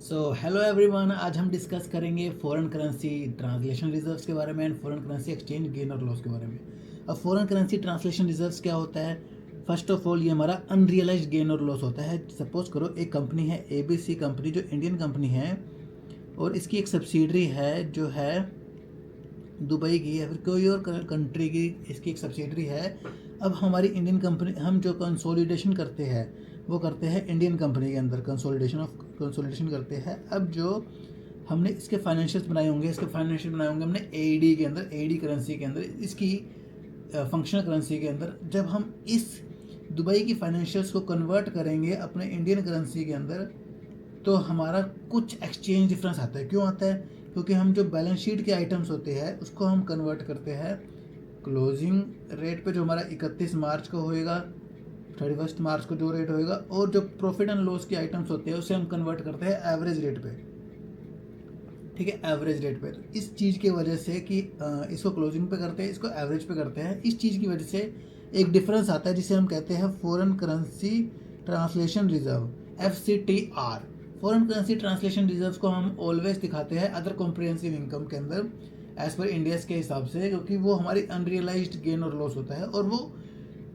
Hello everyone, आज हम discuss करेंगे फॉरेन करेंसी ट्रांसलेशन रिजर्व्स के बारे में and foreign currency exchange gain और लॉस के बारे में। अब फॉरेन करेंसी ट्रांसलेशन रिजर्व्स क्या होता है? फर्स्ट ऑफ ऑल ये हमारा अनरियलाइज्ड गेन और लॉस होता है। सपोज करो एक कंपनी है ABC कंपनी, जो इंडियन कंपनी है, और इसकी एक सब्सिडरी है जो है दुबई की या फिर कोई और कंट्री की, इसकी एक सब्सिडरी है। अब हमारी इंडियन कंपनी, हम जो कंसोलिडेशन करते हैं वो करते हैं इंडियन कंपनी के अंदर, कंसोलिडेशन करते हैं। अब जो हमने इसके फाइनेंशियल्स बनाए होंगे, हमने AED के अंदर, AED करेंसी के अंदर, इसकी फंक्शनल करेंसी के अंदर। जब हम इस दुबई की फाइनेंशियल्स को कन्वर्ट करेंगे अपने इंडियन करेंसी के अंदर, तो हमारा कुछ एक्सचेंज डिफरेंस आता है। क्यों आता है? क्योंकि हम जो बैलेंस शीट के आइटम्स होते हैं उसको हम कन्वर्ट करते हैं क्लोजिंग रेट पे, जो हमारा 31 मार्च को होएगा, 31 मार्च को जो रेट होएगा, और जो प्रॉफिट एंड लॉस के आइटम्स होते हैं उसे हम कन्वर्ट करते हैं एवरेज रेट पे। ठीक है, एवरेज रेट पे। तो इस चीज़ की वजह से कि इसको क्लोजिंग पे करते हैं, इसको एवरेज पे करते हैं, इस चीज़ की वजह से एक डिफरेंस आता है जिसे हम कहते हैं foreign currency translation reserve, FCTR। Foreign currency translation reserves को हम ऑलवेज दिखाते हैं अदर कॉम्प्रिहेंसिव इनकम के अंदर एज पर इंडियाज़ के हिसाब से, क्योंकि वो हमारी अनरियलाइज्ड गेन और लॉस होता है, और वो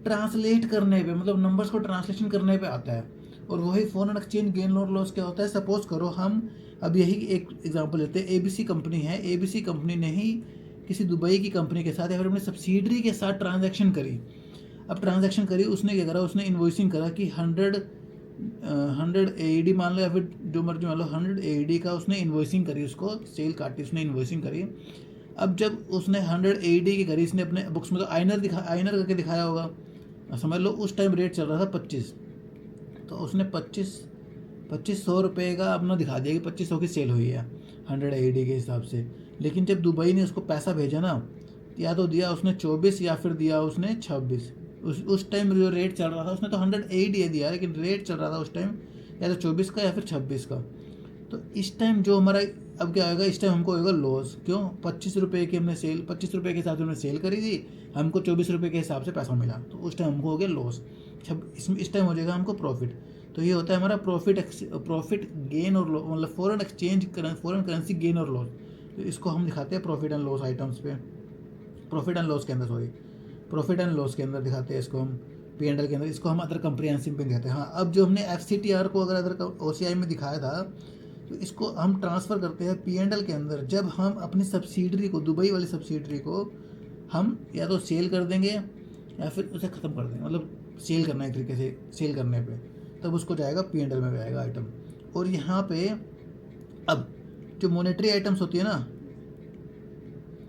ट्रांसलेट करने पे, मतलब नंबर्स को ट्रांसलेशन करने पे आता है। और वही फॉरेन एक्सचेंज गेन और लॉस क्या होता है? सपोज करो हम अब यही एक एग्जांपल लेते हैं। ABC कंपनी है, ABC कंपनी ने ही किसी दुबई की कंपनी के साथ या फिर अपनी सब्सिडरी के साथ ट्रांजैक्शन करी। अब ट्रांजैक्शन करी, उसने क्या करा, उसने इन्वॉइसिंग करा कि 100 AED मान लो या फिर जो मर्जी मान लो, 100 AED का उसने इन्वॉइसिंग करी, उसको सेल काटी, उसने इन्वॉइसिंग करी। अब जब उसने 100 AED की करी, इसने अपने बुक्स में तो आइनर करके दिखाया होगा, समझ लो उस टाइम रेट चल रहा था 25, तो उसने 2500 रुपये का अपना दिखा दिया कि 2500 की सेल हुई है 100 AED के हिसाब से। लेकिन जब दुबई ने उसको पैसा भेजा ना, या तो दिया उसने 24 या फिर दिया उसने 26। उस टाइम जो रेट चल रहा था, उसने तो 100 AED दिया, लेकिन रेट चल रहा था उस टाइम या तो 24 का या फिर 26 का। तो इस टाइम जो हमारा अब क्या होगा, इस टाइम हमको होगा लॉस। क्यों? 25 रुपये की हमने सेल, 25 रुपये के हिसाब से हमने सेल करी थी, हमको 24 रुपये के हिसाब से पैसा मिला, तो उस टाइम हमको हो गया लॉस। इसमें इस टाइम हो जाएगा हमको प्रॉफिट। तो ये होता है हमारा प्रॉफिट गेन और लॉस, मतलब फॉरेन करेंसी गेन और लॉस। तो इसको हम दिखाते हैं प्रॉफिट एंड लॉस आइटम्स पे, प्रॉफिट एंड लॉस के अंदर, सॉरी, प्रॉफिट एंड लॉस के अंदर दिखाते हैं इसको हम, P&L के अंदर। इसको हम अदर कंप्रिहेंसिव पे दिखाते हैं। हाँ, अब जो हमने FCTR को अगर अदर OCI में दिखाया था, तो इसको हम ट्रांसफ़र करते हैं P&L के अंदर, जब हम अपनी सब्सिडरी को, दुबई वाली सब्सिडरी को, हम या तो सेल कर देंगे या फिर उसे ख़त्म कर देंगे, मतलब सेल करना है एक तरीके से, सेल करने पे तब उसको जाएगा P&L में जाएगा आइटम। और यहाँ पे अब जो मॉनेटरी आइटम्स होती है ना,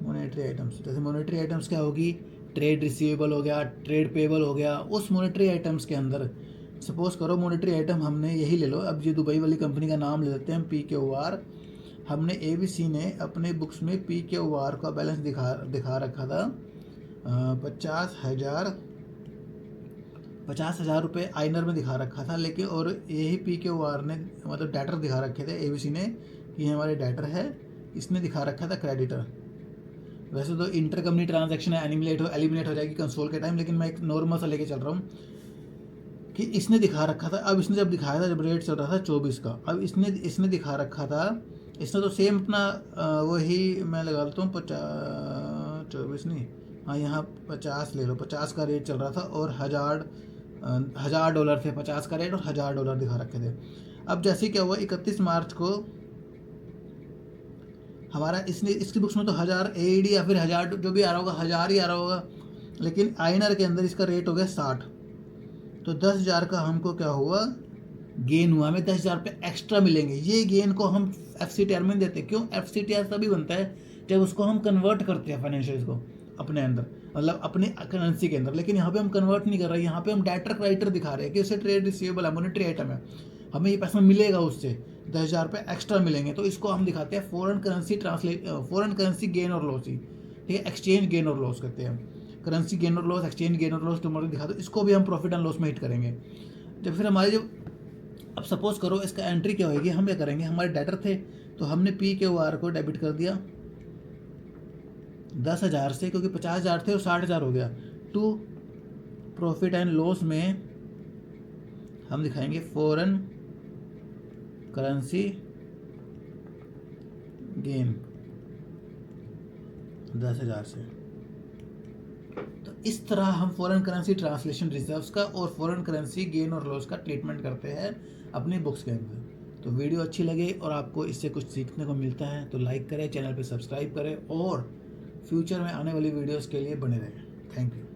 मॉनेटरी आइटम्स, जैसे मॉनेटरी आइटम्स क्या होगी, ट्रेड रिसीवेबल हो गया, ट्रेड पेबल हो गया। उस मॉनेटरी आइटम्स के अंदर सपोज करो मॉनेटरी आइटम हमने यही ले लो, अब ये दुबई वाली कंपनी का नाम ले लेते हैं PQR। हमने ABC ने अपने बुक्स में PQR का बैलेंस दिखा रखा था 50,000 रुपये आइनर में दिखा रखा था। लेकिन और यही PQR ने, मतलब डेटर दिखा रखे थे ABC ने कि ये हमारे डेटर है, इसने दिखा रखा था क्रेडिटर। वैसे तो इंटर कंपनी ट्रांजैक्शन एलिमिनेट हो जाएगी कंसोल के टाइम, लेकिन मैं एक नॉर्मल सा लेके चल रहा हूँ कि इसने दिखा रखा था। अब इसने जब दिखाया था, जब रेट चल रहा था 24 का, अब इसने दिखा रखा था, इसने तो सेम अपना वही मैं लगा लेता हूँ 24 नहीं, हाँ यहाँ 50 ले लो, 50 का रेट चल रहा था और $1,000 थे, 50 का रेट और $1,000 दिखा रखे थे। अब जैसे क्या हुआ, 31 मार्च को हमारा इसकी बुक्स में तो 1000 AED या फिर 1000 जो भी आ रहा होगा, 1000 ही आ रहा होगा, लेकिन आइनर के अंदर इसका रेट हो गया 60। तो 10,000 का हमको क्या हुआ, गेन हुआ, हमें 10,000 रुपये एक्स्ट्रा मिलेंगे। ये गेन को हम FCTR में देते हैं। क्यों? FCTR तभी बनता है जब उसको हम कन्वर्ट करते हैं फाइनेंशियल्स को अपने अंदर, मतलब अपने करेंसी के अंदर। लेकिन यहाँ पे हम कन्वर्ट नहीं कर रहे हैं, यहाँ पे हम डेटर क्रेडिटर दिखा रहे हैं कि उससे ट्रेड रिसीवेबल है, मॉनेटरी आइटम है, हमें ये पैसा मिलेगा, उससे 10,000 रुपये एक्स्ट्रा मिलेंगे। तो इसको हम दिखाते हैं फॉरेन करेंसी गेन और लॉस ही, ठीक है, एक्सचेंज गेन और लॉस करते हैं। करेंसी गेन और लॉस, एक्सचेंज गेन और लॉस तुम्हारे दिखा दो, इसको भी हम प्रॉफिट एंड लॉस में हिट करेंगे। जब फिर हमारे जो, अब सपोज करो इसका एंट्री क्या होगी, हम क्या करेंगे, हमारे डेटर थे तो हमने PQR को डेबिट कर दिया 10,000 से, क्योंकि 50,000 थे और 60,000 हो गया। टू प्रॉफिट एंड लॉस में हम दिखाएंगे फॉरेन करेंसी गेन 10,000 से। तो इस तरह हम फॉरेन करेंसी ट्रांसलेशन रिजर्व्स का और फॉरेन करेंसी गेन और लॉस का ट्रीटमेंट करते हैं अपनी बुक्स के अंदर। तो वीडियो अच्छी लगे और आपको इससे कुछ सीखने को मिलता है तो लाइक करें, चैनल पे सब्सक्राइब करें और फ्यूचर में आने वाली वीडियोस के लिए बने रहें। Thank you.